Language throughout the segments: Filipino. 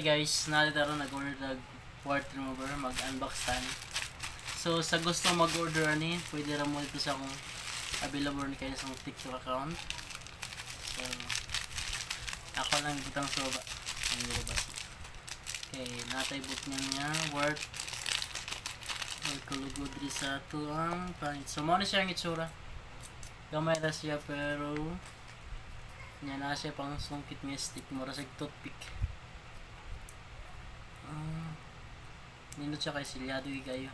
Hi guys, narito ron nag-order ng part remover, mag-unbox tani. So sa gusto mag-order ani, pwede ra mo ito sa akong available ni kayo sa akong TikTok account. So ako lang butang sa baba. Ang nilabas. Okay, natay but niya worth kalugod rin sa ito ang pangit. So muna siya ang itsura. Gamay na siya pero niya na siya pang sungkit niya stick mo ra sa toothpick. Nindot siya kay silyado kayo.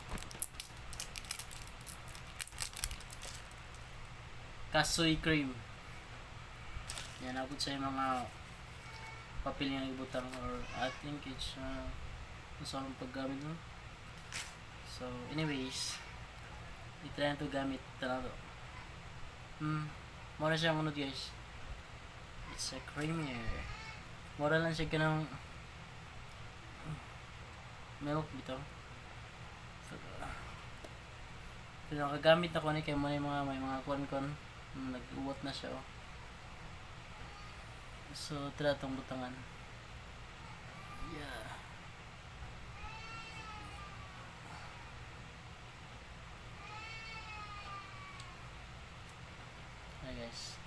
Kasoy cream. Yan abot sa mga papel nga ibutang or I think it's masarap paggamit mo. So anyways, i-try na ito gamit talaga. Mura siya munod guys. It's a creamier. Mura lang siya ganang milk dito. So, nakagamit na ko ni kay may mga kon-kon nag-uwat na siya. So tira itong butangan. Yeah. Hi guys.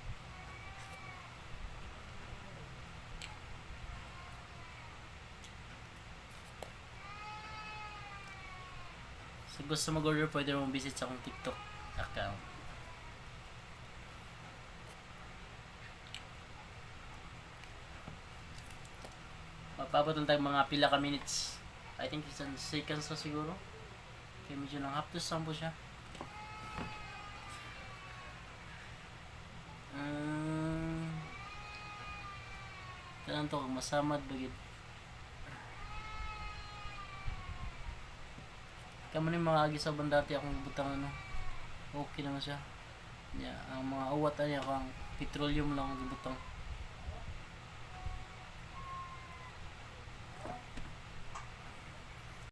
So gusto mag-order, pwede mo visit sa akong TikTok account. Mapabot lang tayo mga pila ka minutes. I think it's 10 seconds na siguro. Kaya medyo nang haptos sampo siya. Kailan to kung masamad bagid. Kamo ni mga agi sa bandati akong butang okay naman siya. Yeah, ang mga uwat niya kang petroleum lang ang butang.